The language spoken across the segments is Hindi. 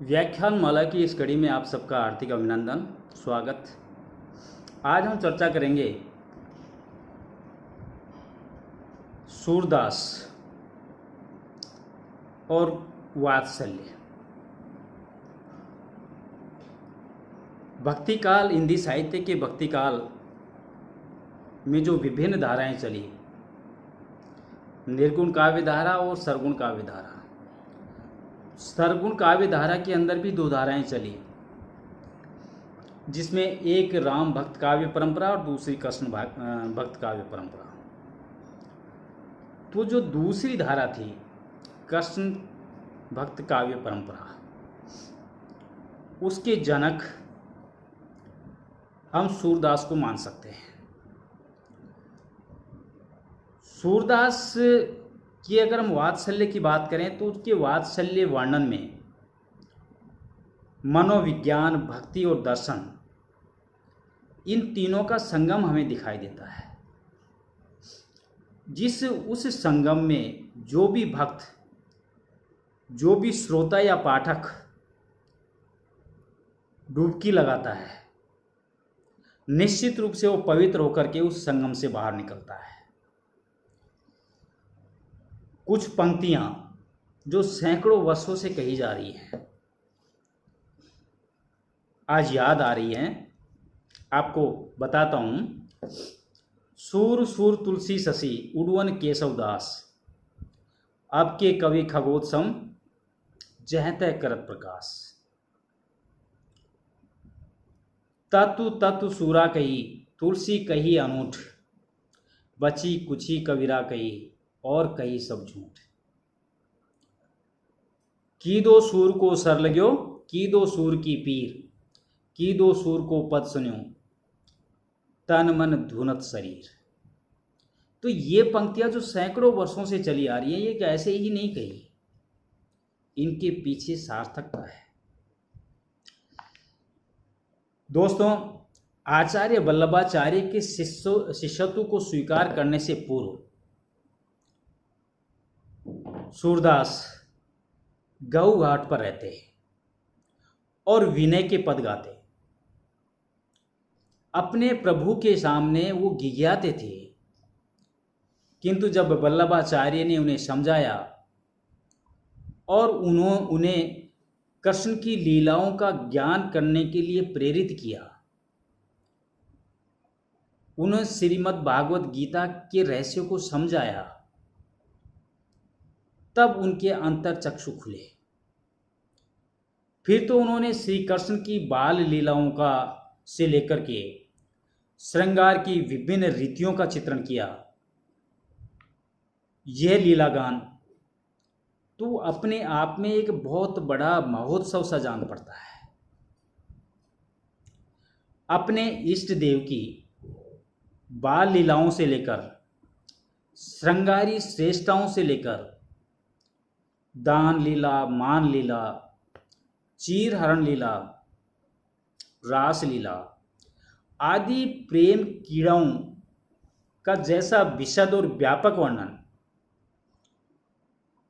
व्याख्यान माला की इस कड़ी में आप सबका हार्दिक अभिनंदन, स्वागत। आज हम चर्चा करेंगे सूरदास और वात्सल्य। भक्ति काल, हिंदी साहित्य के भक्ति काल में जो विभिन्न धाराएं चली, निर्गुण काव्य धारा और सरगुण काव्य धारा। सरगुण काव्य धारा के अंदर भी दो धाराएं चली, जिसमें एक राम भक्त काव्य परंपरा और दूसरी कृष्ण भक्त काव्य परंपरा। तो जो दूसरी धारा थी कृष्ण भक्त काव्य परंपरा, उसके जनक हम सूरदास को मान सकते हैं। सूरदास की अगर हम वात्सल्य की बात करें तो उसके वात्सल्य वर्णन में मनोविज्ञान, भक्ति और दर्शन, इन तीनों का संगम हमें दिखाई देता है। उस संगम में जो भी भक्त, जो भी श्रोता या पाठक डुबकी लगाता है, निश्चित रूप से वो पवित्र होकर के उस संगम से बाहर निकलता है। कुछ पंक्तियां जो सैकड़ों वर्षों से कही जा रही हैं, आज याद आ रही हैं, आपको बताता हूं। सूर सूर तुलसी शशि उड़वन केशव दास, अब के कवि खगोत्सम जहते करत प्रकाश। तत्व तत्व सूरा कही तुलसी कही अनूठ, बची कुछी कविरा कही और कही सब झूठ। की दो सूर को सर लग्यो, की दो सूर की पीर, की दो सूर को पद सुन्यो, तन मन धुनत शरीर। तो ये पंक्तियां जो सैकड़ों वर्षों से चली आ रही है, ये ऐसे ही नहीं कही, इनके पीछे सार्थकता है। दोस्तों, आचार्य वल्लभाचार्य के शिष्यत्व को स्वीकार करने से पूर्व सूरदास गऊ घाट पर रहते और विनय के पद गाते। अपने प्रभु के सामने वो गिगियाते थे, किंतु जब वल्लभाचार्य ने उन्हें समझाया और उन्हें कृष्ण की लीलाओं का ज्ञान करने के लिए प्रेरित किया, उन्हें श्रीमद् भागवत गीता के रहस्य को समझाया, तब उनके अंतर चक्षु खुले। फिर तो उन्होंने श्री कृष्ण की बाल लीलाओं का से लेकर के श्रृंगार की विभिन्न रीतियों का चित्रण किया। यह लीलागान तो अपने आप में एक बहुत बड़ा महोत्सव सा जान पड़ता है। अपने इष्ट देव की बाल लीलाओं से लेकर श्रृंगारी श्रेष्ठताओं से लेकर दान लीला, मान लीला, चीर हरण लीला, रास लीला आदि प्रेम कीड़ाओं का जैसा विशद और व्यापक वर्णन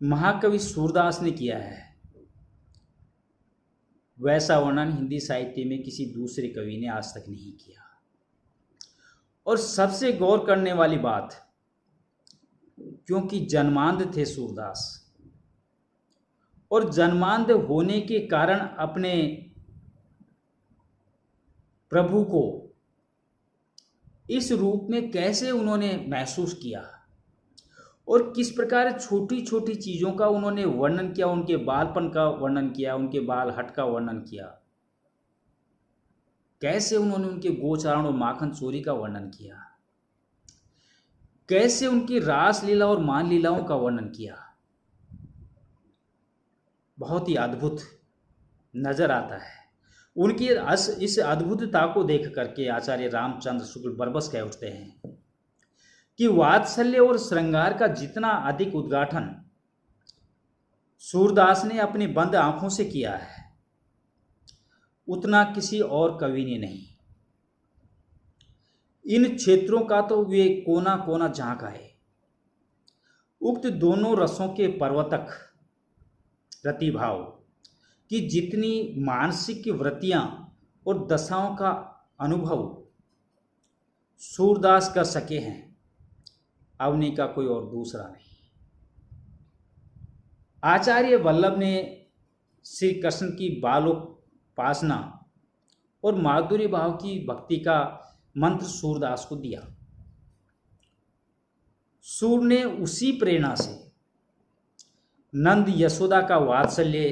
महाकवि सूरदास ने किया है, वैसा वर्णन हिंदी साहित्य में किसी दूसरे कवि ने आज तक नहीं किया। और सबसे गौर करने वाली बात, क्योंकि जन्मांध थे सूरदास, और जन्मांध होने के कारण अपने प्रभु को इस रूप में कैसे उन्होंने महसूस किया और किस प्रकार छोटी छोटी चीज़ों का उन्होंने वर्णन किया, उनके बालपन का वर्णन किया, उनके बाल हट का वर्णन किया, कैसे उन्होंने उनके गोचारण और माखन चोरी का वर्णन किया, कैसे उनकी रास लीला और मान लीलाओं का वर्णन किया, बहुत ही अद्भुत नजर आता है। उनकी इस अद्भुतता को देख करके आचार्य रामचंद्र शुक्ल बरबस कह उठते हैं कि वात्सल्य और श्रृंगार का जितना अधिक उद्घाटन सूरदास ने अपनी बंद आंखों से किया है, उतना किसी और कवि ने नहीं। इन क्षेत्रों का तो वे कोना कोना झांक आए। उक्त दोनों रसों के पर्वतक रतिभाव कि जितनी मानसिक वृत्तियां और दशाओं का अनुभव सूरदास कर सके हैं, अवनी का कोई और दूसरा नहीं। आचार्य वल्लभ ने श्री कृष्ण की बालोपासना और माधुर्य भाव की भक्ति का मंत्र सूरदास को दिया। सूर ने उसी प्रेरणा से नंद यशोदा का वात्सल्य,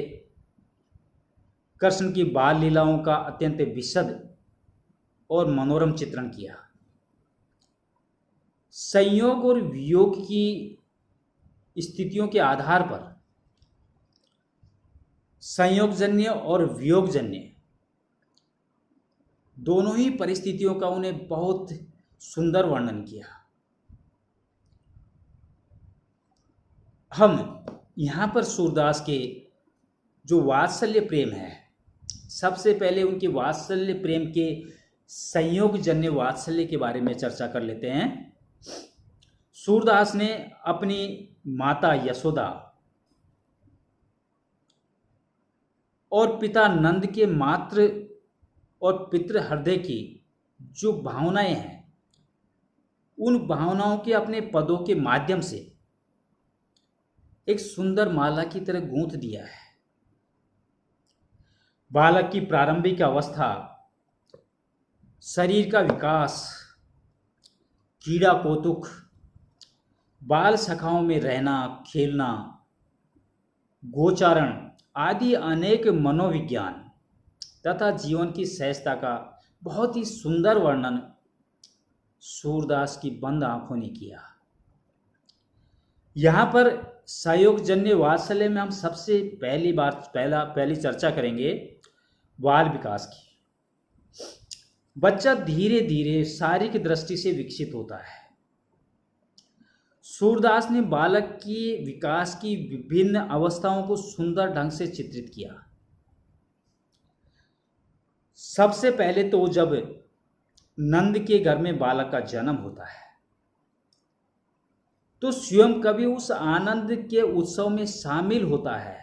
कृष्ण की बाल लीलाओं का अत्यंत विशद और मनोरम चित्रण किया। संयोग और वियोग की स्थितियों के आधार पर संयोगजन्य और वियोगजन्य दोनों ही परिस्थितियों का उन्हें बहुत सुंदर वर्णन किया। हम यहाँ पर सूरदास के जो वात्सल्य प्रेम है, सबसे पहले उनके वात्सल्य प्रेम के संयोगजन्य वात्सल्य के बारे में चर्चा कर लेते हैं। सूरदास ने अपनी माता यशोदा और पिता नंद के मातृ और पितृ हृदय की जो भावनाएं हैं, उन भावनाओं के अपने पदों के माध्यम से एक सुंदर माला की तरह गूंथ दिया है। बालक की प्रारंभिक अवस्था, शरीर का विकास, कीड़ा कौतुक, बाल सखाओं में रहना, खेलना, गोचारण आदि अनेक मनोविज्ञान तथा जीवन की सहजता का बहुत ही सुंदर वर्णन सूरदास की बंद आंखों ने किया। यहाँ पर संयोगजन्य वात्सल्य में हम सबसे पहली चर्चा करेंगे बाल विकास की। बच्चा धीरे धीरे शारीरिक दृष्टि से विकसित होता है। सूरदास ने बालक की विकास की विभिन्न अवस्थाओं को सुंदर ढंग से चित्रित किया। सबसे पहले तो जब नंद के घर में बालक का जन्म होता है तो स्वयं कवि उस आनंद के उत्सव में शामिल होता है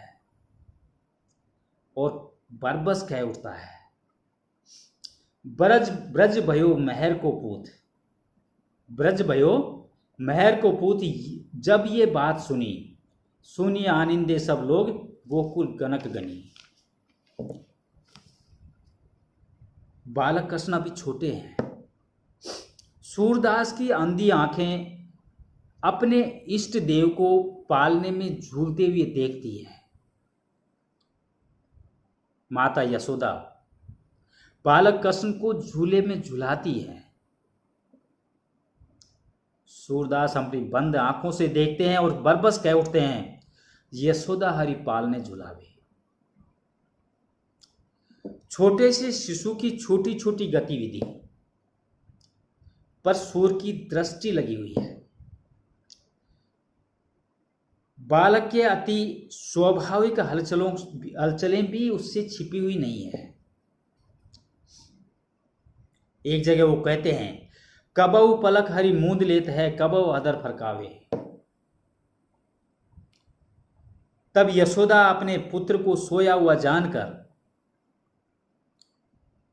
और बरबस कह उठता है, ब्रज भयो महर को पूत, ब्रज भयो महर को पूत। जब ये बात सुनी आनंदे सब लोग, गोकुल गनक गनी। बालक कृष्ण अभी छोटे हैं। सूरदास की अंधी आंखें अपने इष्ट देव को पालने में झूलते हुए देखती है। माता यशोदा बालक कृष्ण को झूले में झुलाती है। सूरदास अपनी बंद आंखों से देखते हैं और बरबस कह उठते हैं, यशोदा हरि पालने झुलावे। छोटे से शिशु की छोटी छोटी गतिविधि पर सूर की दृष्टि लगी हुई है। बालक के अति स्वाभाविक हलचलें भी उससे छिपी हुई नहीं है। एक जगह वो कहते हैं, कबहु पलक हरि मूंद लेत है, कबहु अधर फरकावे। तब यशोदा अपने पुत्र को सोया हुआ जानकर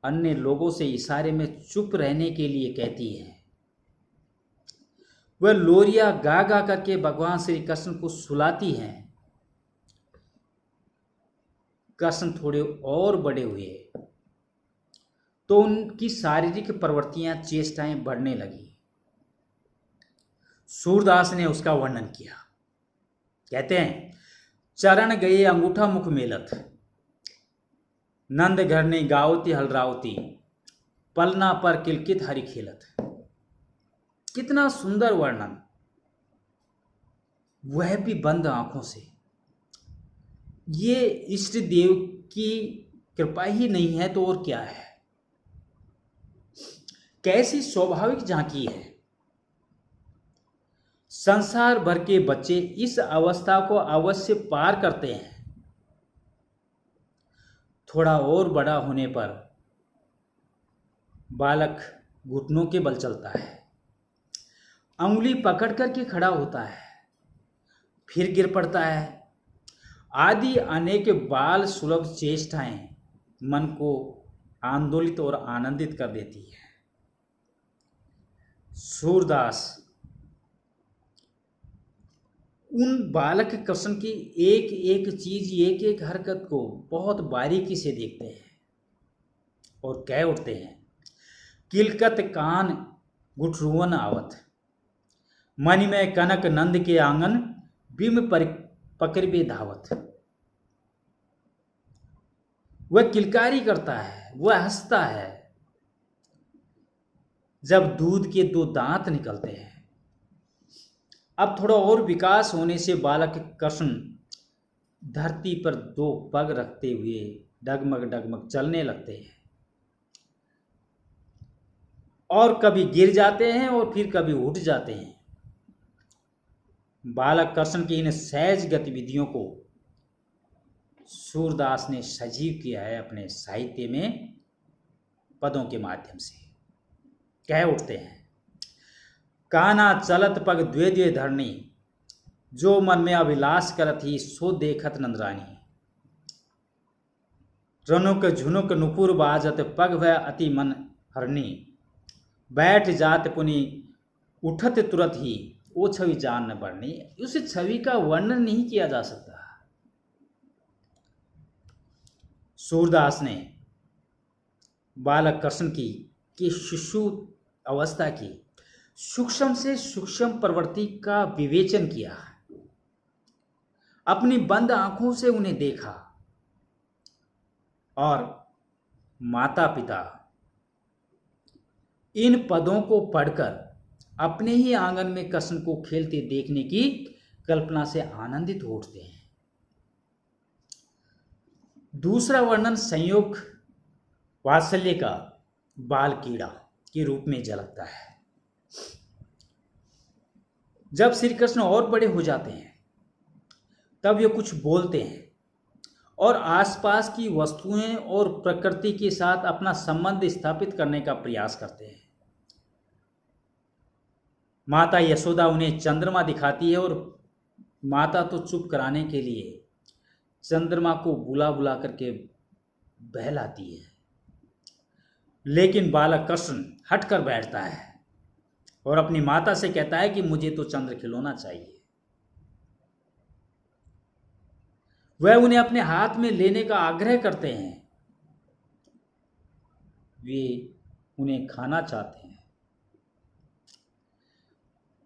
अन्य लोगों से इशारे में चुप रहने के लिए कहती है। वह लोरिया गा गा करके भगवान श्री कृष्ण को सुलाती हैं। कृष्ण थोड़े और बड़े हुए तो उनकी शारीरिक प्रवृत्तियां, चेष्टाएं बढ़ने लगी। सूरदास ने उसका वर्णन किया। कहते हैं, चरण गए अंगूठा मुख मेलत, नंद घर ने गावती हलरावती, पलना पर किलकित हरि खेलत। कितना सुंदर वर्णन, वह भी बंद आंखों से। ये इष्ट देव की कृपा ही नहीं है तो और क्या है। कैसी स्वाभाविक झांकी है। संसार भर के बच्चे इस अवस्था को अवश्य पार करते हैं। थोड़ा और बड़ा होने पर बालक घुटनों के बल चलता है, अंगुली पकड़ करके खड़ा होता है, फिर गिर पड़ता है, आदि अनेक बाल सुलभ चेष्टाएं मन को आंदोलित और आनंदित कर देती है। सूरदास उन बालक कृष्ण की एक एक चीज, एक एक हरकत को बहुत बारीकी से देखते हैं और कह उठते हैं, किलकत कान गुठरुवन आवत, मणि में कनक नंद के आंगन, बिम पर पकड़बे धावत। वह किलकारी करता है, वह हंसता है जब दूध के दो दांत निकलते हैं। अब थोड़ा और विकास होने से बालक कृष्ण धरती पर दो पग रखते हुए डगमग डगमग चलने लगते हैं और कभी गिर जाते हैं और फिर कभी उठ जाते हैं। बालक कृष्ण की इन सहज गतिविधियों को सूरदास ने सजीव किया है अपने साहित्य में पदों के माध्यम से। कह उठते हैं, काना चलत पग द्वे द्वे धरनी, जो मन में अभिलाष करत ही सो देखत नंदरानी। रनुक झुनुक नुपुर बाजत पग वह अति मन हरनी, बैठ जात पुनि उठत तुरत ही वो छवि जान न बढ़नी। उस छवि का वर्णन नहीं किया जा सकता। सूरदास ने बालक कृष्ण की शिशु अवस्था की सूक्ष्म से सूक्ष्म प्रवृत्ति का विवेचन किया, अपनी बंद आंखों से उन्हें देखा और माता पिता इन पदों को पढ़कर अपने ही आंगन में कृष्ण को खेलते देखने की कल्पना से आनंदित हो उठते हैं। दूसरा वर्णन संयोग वात्सल्य का बाल कीड़ा के रूप में झलकता है। जब श्री कृष्ण और बड़े हो जाते हैं तब ये कुछ बोलते हैं और आसपास की वस्तुएं और प्रकृति के साथ अपना संबंध स्थापित करने का प्रयास करते हैं। माता यशोदा उन्हें चंद्रमा दिखाती है और माता तो चुप कराने के लिए चंद्रमा को बुला बुला करके बहलाती है, लेकिन बालक कृष्ण हटकर बैठता है और अपनी माता से कहता है कि मुझे तो चंद्र खिलौना चाहिए। वह उन्हें अपने हाथ में लेने का आग्रह करते हैं, वे उन्हें खाना चाहते हैं।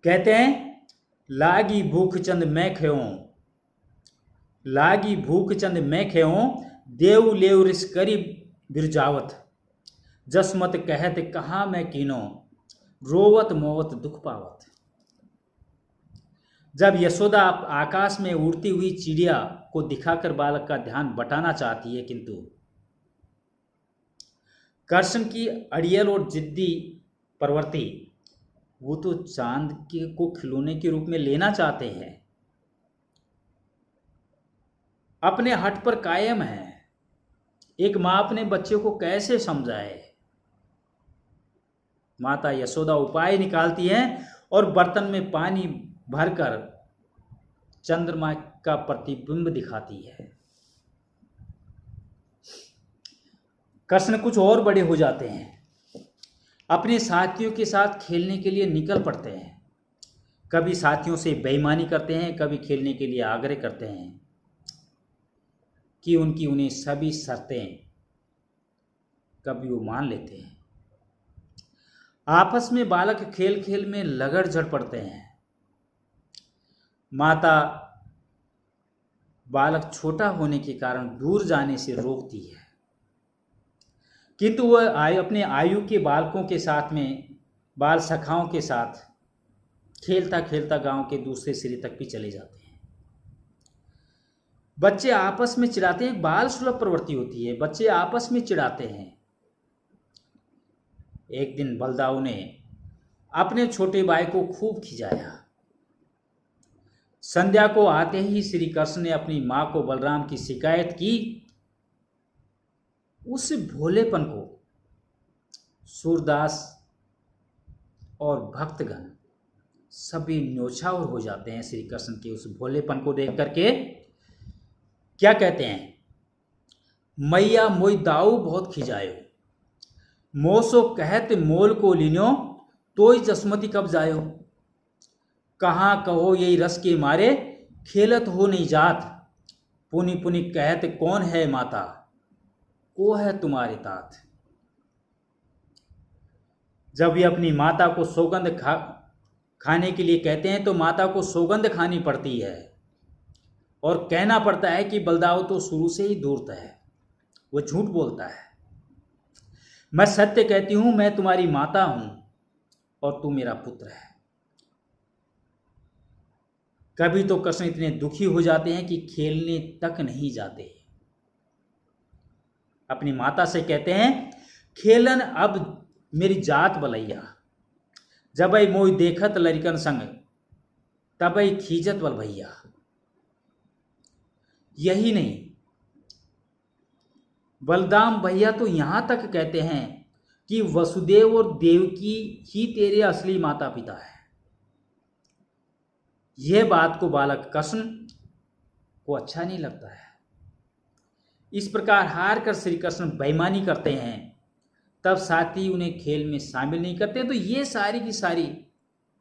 कहते हैं, लागी भूख चंद मैं खेऊं, लागी भूख चंद मैं खेऊं, देव लेव रिस करी बिरजावत, जसमत कहत कहाँ मैं कीनो, रोवत मोवत दुख पावत। जब यशोदा आकाश में उड़ती हुई चिड़िया को दिखाकर बालक का ध्यान बटाना चाहती है, किंतु कृष्ण की अड़ियल और जिद्दी प्रवृत्ति, वो तो चांद को खिलौने के रूप में लेना चाहते हैं, अपने हट पर कायम है। एक मां अपने बच्चे को कैसे समझाए। माता यशोदा उपाय निकालती है और बर्तन में पानी भरकर चंद्रमा का प्रतिबिंब दिखाती है। कृष्ण कुछ और बड़े हो जाते हैं, अपने साथियों के साथ खेलने के लिए निकल पड़ते हैं। कभी साथियों से बेईमानी करते हैं, कभी खेलने के लिए आग्रह करते हैं कि उन्हें सभी शर्तें कभी वो मान लेते हैं। आपस में बालक खेल खेल में लगड़ झड़ पड़ते हैं। माता बालक छोटा होने के कारण दूर जाने से रोकती है, किंतु वह अपने आयु के बालकों के साथ में बाल सखाओं के साथ खेलता खेलता गांव के दूसरे सिरे तक भी चले जाते हैं। बच्चे आपस में चिढ़ाते हैं, बाल सुलभ प्रवृत्ति होती है, बच्चे आपस में चिढ़ाते हैं। एक दिन बलदाऊ ने अपने छोटे भाई को खूब खिजाया। संध्या को आते ही श्री कृष्ण ने अपनी मां को बलराम की शिकायत की। उस भोलेपन को सूरदास और भक्तगण सभी न्योछावर हो जाते हैं। श्री कृष्ण के उस भोलेपन को देख करके क्या कहते हैं? मैया मोई दाऊ बहुत खिजायो, मोसो कहत मोल को लिनो, तोय जसमती कब जायो। कहाँ कहो यही रस के मारे, खेलत हो नहीं जात, पुनि पुनि कहत कौन है माता, को है तुम्हारे तात। जब ये अपनी माता को सौगंध खाने के लिए कहते हैं तो माता को सौगंध खानी पड़ती है और कहना पड़ता है कि बलदाऊ तो शुरू से ही धूर्त है, वो झूठ बोलता है। मैं सत्य कहती हूं, मैं तुम्हारी माता हूं और तू मेरा पुत्र है। कभी तो कृष्ण इतने दुखी हो जाते हैं कि खेलने तक नहीं जाते। अपनी माता से कहते हैं, खेलन अब मेरी जात बलैया, जब आई मोई देखत लड़कन संग, तब आई खींचत बल भैया। यही नहीं, बलदाम भैया तो यहां तक कहते हैं कि वसुदेव और देवकी ही तेरे असली माता पिता है। यह बात को बालक कृष्ण को अच्छा नहीं लगता है। इस प्रकार हार कर श्री कृष्ण बेईमानी करते हैं, तब साथी उन्हें खेल में शामिल नहीं करते। तो ये सारी की सारी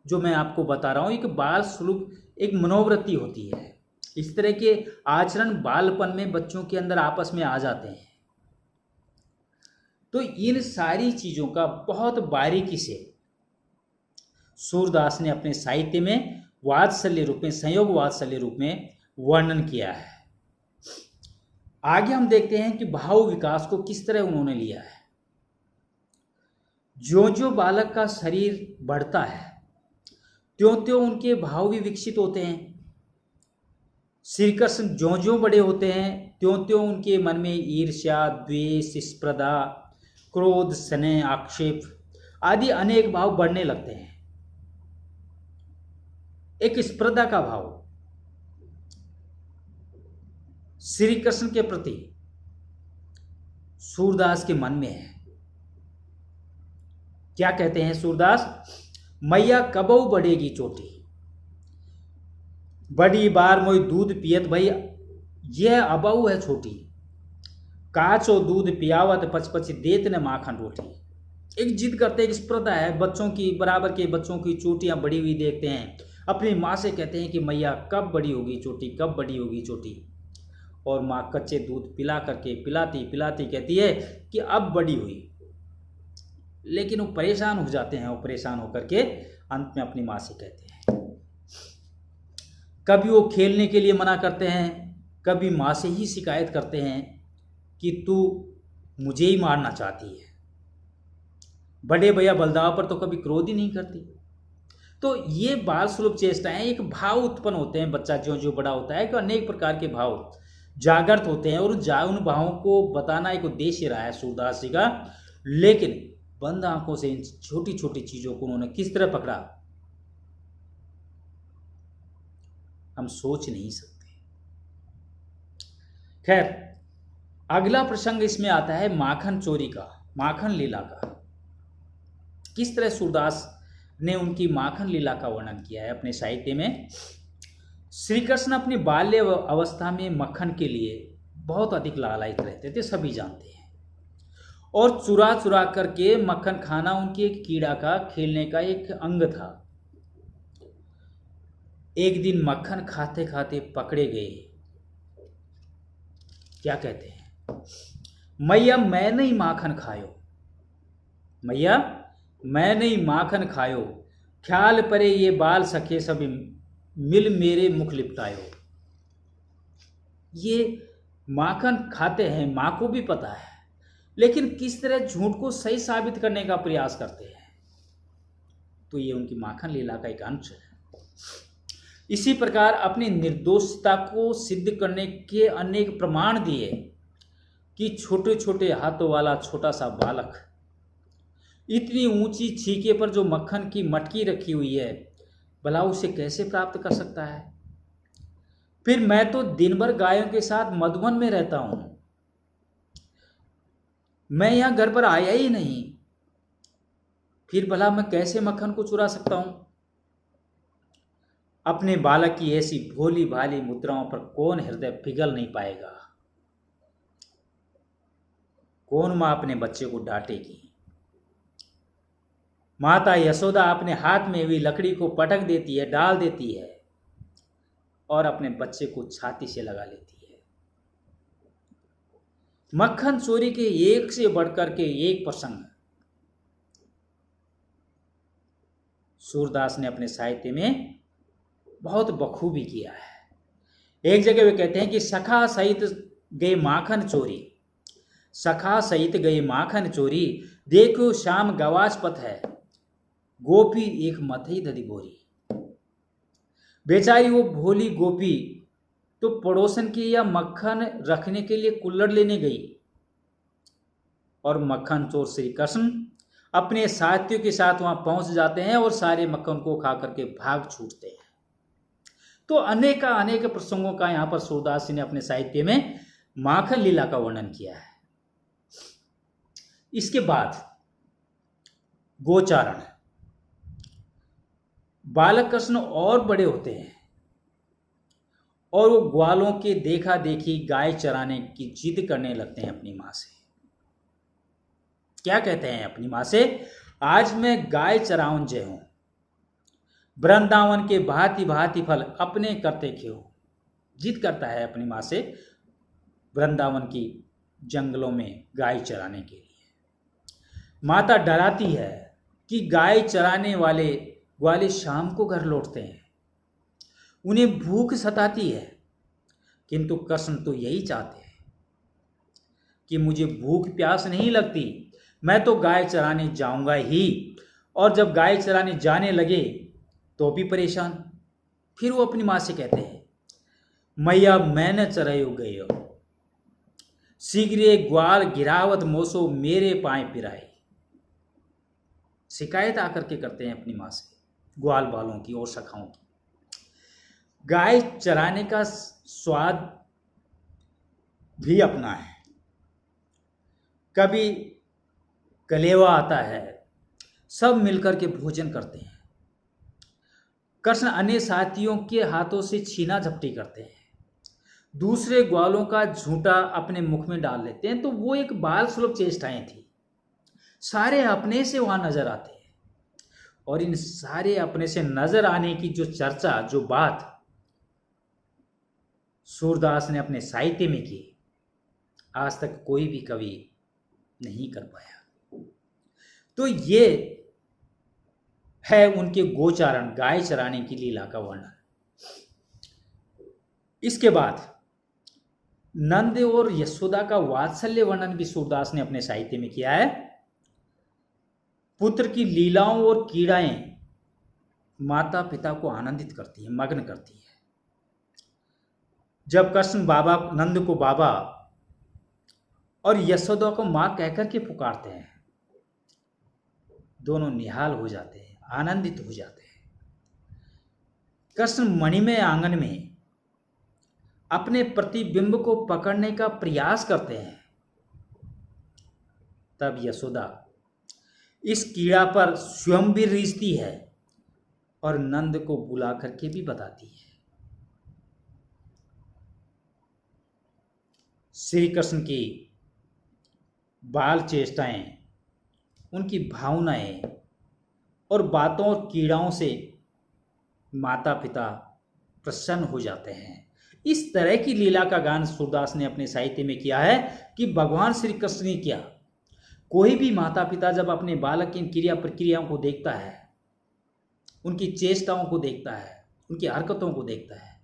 जो मैं आपको बता रहा हूं, एक बाल स्वरूप, एक मनोवृत्ति होती है। इस तरह के आचरण बालपन में बच्चों के अंदर आपस में आ जाते हैं। तो इन सारी चीजों का बहुत बारीकी से सूरदास ने अपने साहित्य में वात्सल्य रूप में, संयोग वात्सल्य रूप में वर्णन किया है। आगे हम देखते हैं कि भाव विकास को किस तरह उन्होंने लिया है। ज्यों ज्यों बालक का शरीर बढ़ता है, त्यों त्यों उनके भाव भी विकसित होते हैं। श्री कृष्ण ज्यों ज्यों बड़े होते हैं, त्यों त्यों उनके मन में ईर्ष्या, द्वेष, स्पर्धा, क्रोध, स्नेह, आक्षेप आदि अनेक भाव बढ़ने लगते हैं। एक स्पर्धा का भाव श्री कृष्ण के प्रति सूरदास के मन में है। क्या कहते हैं सूरदास? मैया कबऊ बढ़ेगी चोटी, बड़ी बार मोई दूध पियत भई, यह अबऊ है छोटी, काचो दूध पियावत पचपच देत न माखन रोटी। एक जिद करते हैं, एक स्पर्धा है, बच्चों की, बराबर के बच्चों की चोटियां बड़ी हुई देखते हैं, अपनी माँ से कहते हैं कि मैया कब बड़ी होगी चोटी, कब बड़ी होगी चोटी। और माँ कच्चे दूध पिला करके पिलाती पिलाती कहती है कि अब बड़ी हुई। लेकिन वो परेशान हो जाते हैं, वो परेशान होकर के अंत में अपनी माँ से कहते हैं। कभी वो खेलने के लिए मना करते हैं, कभी माँ से ही शिकायत करते हैं कि तू मुझे ही मारना चाहती है। बड़े भैया बलदाव पर तो कभी क्रोध ही नहीं करती। तो ये बाल स्वरूप चेष्टाएं, एक भाव उत्पन्न होते हैं। बच्चा ज्यों ज्यों बड़ा होता है कि अनेक प्रकार के भाव जागृत होते हैं और उन भावों को बताना एक उद्देश्य रहा है सूरदास जी का। लेकिन बंद आंखों से इन छोटी छोटी चीजों को उन्होंने किस तरह पकड़ा, हम सोच नहीं सकते। खैर, अगला प्रसंग इसमें आता है माखन चोरी का, माखन लीला का। किस तरह सूरदास ने उनकी माखन लीला का वर्णन किया है अपने साहित्य में। श्री कृष्ण अपने बाल्य अवस्था में मक्खन के लिए बहुत अधिक लालायित रहते थे, सभी जानते हैं। और चुरा चुरा करके मक्खन खाना उनकी एक कीड़ा का खेलने का एक अंग था। एक दिन मक्खन खाते खाते पकड़े गए। क्या कहते हैं? मैया मैं नहीं माखन खायो, मैया मैं नहीं माखन खायो, ख्याल परे ये बाल सखे सब मिल मेरे मुख लिपटायो। ये माखन खाते हैं, मां को भी पता है, लेकिन किस तरह झूठ को सही साबित करने का प्रयास करते हैं। तो ये उनकी माखन लीला का एक अंश है। इसी प्रकार अपनी निर्दोषता को सिद्ध करने के अनेक प्रमाण दिए कि छोटे छोटे हाथों वाला छोटा सा बालक इतनी ऊंची छीके पर जो मक्खन की मटकी रखी हुई है, भला उसे कैसे प्राप्त कर सकता है। फिर मैं तो दिन भर गायों के साथ मधुवन में रहता हूं, मैं यहां घर पर आया ही नहीं, फिर भला मैं कैसे मक्खन को चुरा सकता हूं। अपने बालक की ऐसी भोली भाली मुद्राओं पर कौन हृदय पिघल नहीं पाएगा। कौन मां अपने बच्चे को डांटेगी। माता यशोदा अपने हाथ में हुई लकड़ी को पटक देती है, डाल देती है और अपने बच्चे को छाती से लगा लेती है। मक्खन चोरी के एक से बढ़कर के एक प्रसंग सूरदास ने अपने साहित्य में बहुत बखूबी किया है। एक जगह वे कहते हैं कि सखा सहित गए माखन चोरी, सखा सहित गए माखन चोरी, देखो श्याम गवास पथ है, गोपी एक मथई दधी बोरी। बेचारी वो भोली गोपी तो पड़ोसन की या मक्खन रखने के लिए कुल्हड़ लेने गई और मक्खन चोर श्री कृष्ण अपने साथियों के साथ वहां पहुंच जाते हैं और सारे मक्खन को खा करके भाग छूटते हैं। तो अनेक प्रसंगों का यहां पर सूरदास जी ने अपने साहित्य में माखन लीला का वर्णन किया है। इसके बाद गोचारण। बालक कृष्ण और बड़े होते हैं और वो ग्वालों के देखा देखी गाय चराने की जिद करने लगते हैं अपनी मां से। क्या कहते हैं अपनी मां से, आज मैं गाय चराऊं जय हूं, वृंदावन के भांति भांति फल अपने करते खेओ। जिद करता है अपनी मां से वृंदावन की जंगलों में गाय चराने के लिए। माता डराती है कि गाय चराने वाले ग्वाले शाम को घर लौटते हैं, उन्हें भूख सताती है, किंतु कृष्ण तो यही चाहते हैं कि मुझे भूख प्यास नहीं लगती, मैं तो गाय चराने जाऊंगा ही। और जब गाय चराने जाने लगे तो भी परेशान। फिर वो अपनी मां से कहते हैं, मैया मैंने चरायो गयो, शीघ्र ग्वाल गिरावत मोसो मेरे पाए पिराए। शिकायत आकर के करते हैं अपनी मां से ग्वाल बालों की और सखाओं की। गाय चराने का स्वाद भी अपना है। कभी कलेवा आता है, सब मिलकर के भोजन करते हैं। कृष्ण अन्य साथियों के हाथों से छीना झपटी करते हैं, दूसरे ग्वालों का झूठा अपने मुख में डाल लेते हैं। तो वो एक बाल सुलभ चेष्टाएं थी। सारे अपने से वहां नजर आते हैं और इन सारे अपने से नजर आने की जो चर्चा, जो बात सूरदास ने अपने साहित्य में की, आज तक कोई भी कवि नहीं कर पाया। तो ये है उनके गोचारण, गाय चराने की लीला का वर्णन। इसके बाद नंद और यशोदा का वात्सल्य वर्णन भी सूरदास ने अपने साहित्य में किया है। पुत्र की लीलाओं और कीड़ाएं माता पिता को आनंदित करती है, मग्न करती है। जब कृष्ण बाबा, नंद को बाबा और यशोदा को मां कहकर के पुकारते हैं, दोनों निहाल हो जाते हैं, आनंदित हो जाते हैं। कृष्ण मणिमय आंगन में अपने प्रतिबिंब को पकड़ने का प्रयास करते हैं। तब यशोदा इस कीड़ा पर स्वयं भी रीझती है और नंद को बुला करके भी बताती है। श्री कृष्ण की बाल चेष्टाएं, उनकी भावनाएं और बातों और कीड़ाओं से माता पिता प्रसन्न हो जाते हैं। इस तरह की लीला का गान सूरदास ने अपने साहित्य में किया है कि भगवान श्री कृष्ण ने किया। कोई भी माता पिता जब अपने बालक की क्रिया प्रक्रियाओं को देखता है, उनकी चेष्टाओं को देखता है, उनकी हरकतों को देखता है,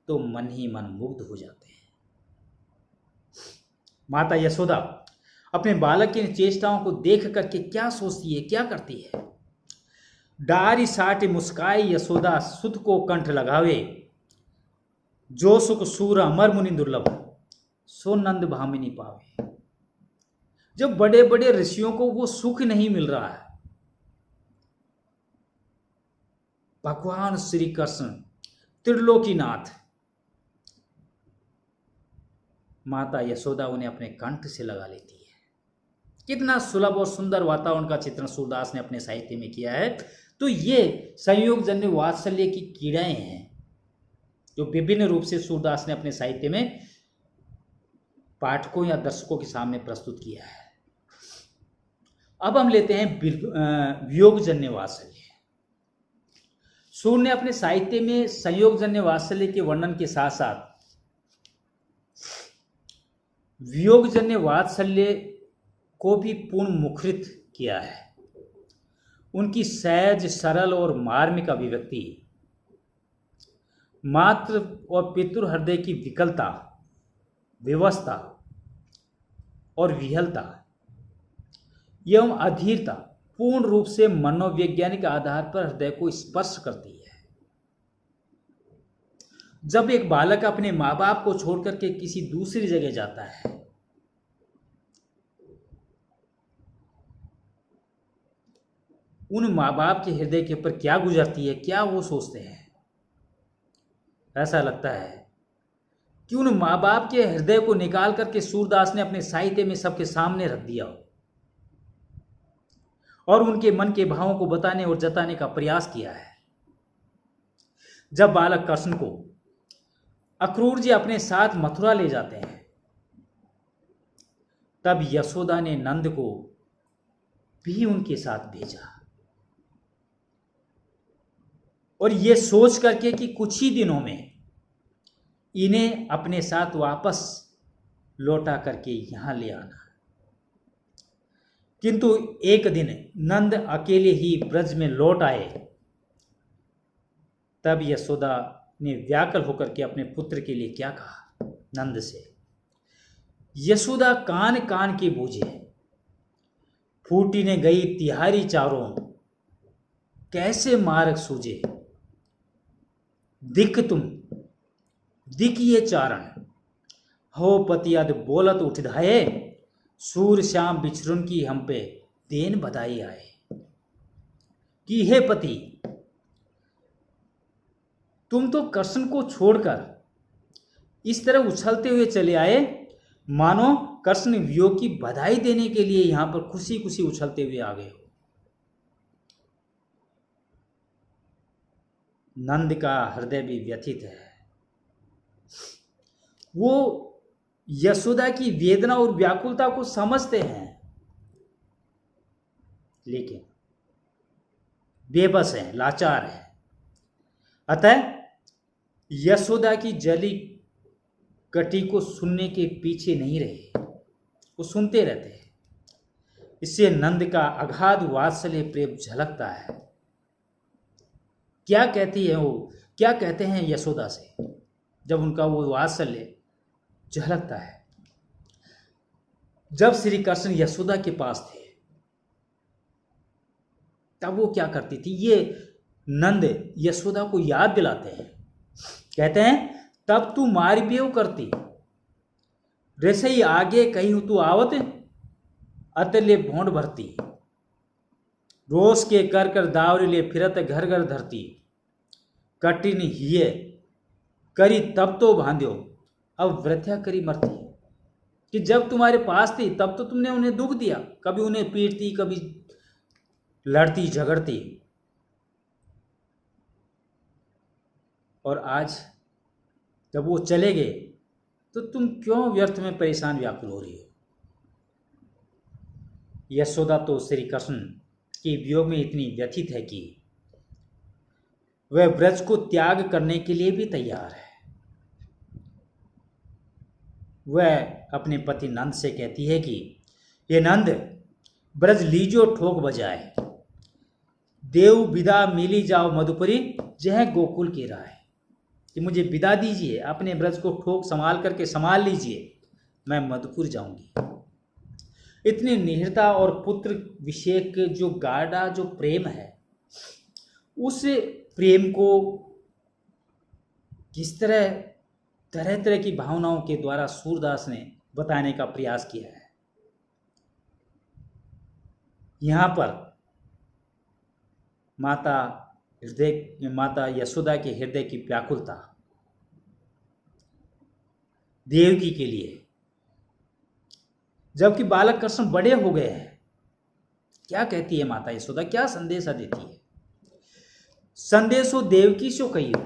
तो मन ही मन मुग्ध हो जाते हैं। माता यशोदा अपने बालक की चेष्टाओं को देख करके क्या सोचती है, क्या करती है। डारी साट मुस्काई यशोदा सुत को कंठ लगावे, जो सुख सूर अमर मुनि दुर्लभ, सो नंद भामिनी पावे। जब बड़े बड़े ऋषियों को वो सुख नहीं मिल रहा है, भगवान श्री कृष्ण त्रिलोकीनाथ, माता यशोदा उन्हें अपने कंठ से लगा लेती है। कितना सुलभ और सुंदर वातावरण का चित्रण सूरदास ने अपने साहित्य में किया है। तो ये संयोगजन्य वात्सल्य की कीड़ाएं हैं जो विभिन्न रूप से सूरदास ने अपने साहित्य में पाठकों या दर्शकों के सामने प्रस्तुत किया है। अब हम लेते हैं वियोगजन्य वात्सल्य। सूर ने अपने साहित्य में संयोगजन्य वात्सल्य के वर्णन के साथ साथ वियोगजन्य वात्सल्य को भी पूर्ण मुखरित किया है। उनकी सहज, सरल और मार्मिक अभिव्यक्ति, मातृ और पितृ हृदय की विकलता, विवशता और विहलता एवं अधीरता पूर्ण रूप से मनोवैज्ञानिक आधार पर हृदय को स्पर्श करती है। जब एक बालक अपने माँ बाप को छोड़कर के किसी दूसरी जगह जाता है, उन माँ बाप के हृदय के ऊपर क्या गुजरती है, क्या वो सोचते हैं। ऐसा लगता है कि उन माँ बाप के हृदय को निकाल करके सूरदास ने अपने साहित्य में सबके सामने रख दिया और उनके मन के भावों को बताने और जताने का प्रयास किया है। जब बालक कृष्ण को अक्रूर जी अपने साथ मथुरा ले जाते हैं, तब यशोदा ने नंद को भी उनके साथ भेजा और ये सोच करके कि कुछ ही दिनों में इन्हें अपने साथ वापस लौटा करके यहां ले आना। किंतु एक दिन नंद अकेले ही ब्रज में लौट आए। तब यशोदा ने व्याकुल होकर के अपने पुत्र के लिए क्या कहा नंद से। यशोदा कान कान के बूझे, फूटी ने गई तिहारी चारों, कैसे मार्ग सूझे। दिक तुम दिक ये चारण, हो पति अद बोलत उठ धाये, सूर श्याम बिछरुन की हम पे देन बधाई आए। कि हे पति, तुम तो कृष्ण को छोड़कर इस तरह उछलते हुए चले आए मानो कृष्ण वियोग की बधाई देने के लिए यहां पर खुशी खुशी उछलते हुए आ गए हो। नंद का हृदय भी व्यथित है। वो यशोदा की वेदना और व्याकुलता को समझते हैं, लेकिन बेबस हैं, लाचार हैं। अतः यशोदा की जली कटी को सुनने के पीछे नहीं रहे, वो सुनते रहते हैं। इससे नंद का अगाध वात्सल्य प्रेम झलकता है। क्या कहती है वो, क्या कहते हैं यशोदा से जब उनका वो वात्सल्य झलकता है। जब श्री कृष्ण यशोदा के पास थे तब वो क्या करती थी, ये नंद यशोदा को याद दिलाते हैं। कहते हैं तब तू मार बेव करती, रसई आगे कहीं तू आवत, अतले भोंड भरती, रोस के कर कर दावरी ले फिरत घर घर धरती, कटिन हिये करी तब तो बांध्यो, अब वृथा करी मरती। कि जब तुम्हारे पास थी तब तो तुमने उन्हें दुख दिया, कभी उन्हें पीटती, कभी लड़ती झगड़ती, और आज जब वो चले गए तो तुम क्यों व्यर्थ में परेशान व्याकुल हो रही हो। यशोदा तो श्री कृष्ण के वियोग में इतनी व्यथित है कि वह ब्रज को त्याग करने के लिए भी तैयार है। वह अपने पति नंद से कहती है कि ये नंद, ब्रज लीजो ठोक बजाए, देव विदा मिली जाओ मधुपुरी, जह गोकुल की राय। कि मुझे विदा दीजिए, अपने ब्रज को ठोक संभाल करके संभाल लीजिए, मैं मधुपुर जाऊंगी। इतनी निहिरता और पुत्र विषेक जो गाढ़ा जो प्रेम है, उस प्रेम को किस तरह तरह तरह की भावनाओं के द्वारा सूरदास ने बताने का प्रयास किया है। यहाँ पर माता यशोदा के हृदय की व्याकुलता, देवकी के लिए जबकि बालक कृष्ण बड़े हो गए हैं। क्या कहती है माता यशोदा, क्या संदेशा देती है? संदेशो देवकी सो कहियो,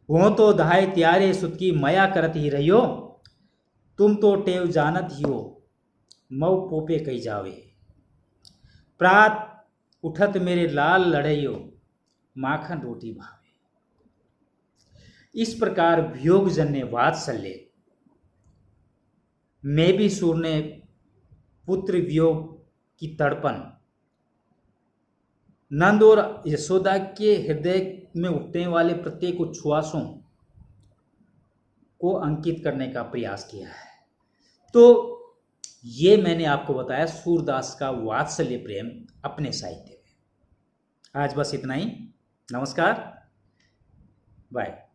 हो तो धाय त्यारे सुत की मया करत ही रहियो, तुम तो टेव जानत ही हो मऊ पोपे कही जावे। प्रात उठत मेरे लाल लड़इयो, माखन रोटी भावे। इस प्रकार वियोग जन्य वात्सल्य में भी सूर ने पुत्र वियोग की तड़पन नंद और यशोदा के हृदय में उठने वाले प्रत्येक उच्छ्वासों को अंकित करने का प्रयास किया है। तो ये मैंने आपको बताया सूरदास का वात्सल्य प्रेम अपने साहित्य में। आज बस इतना ही। नमस्कार, बाय।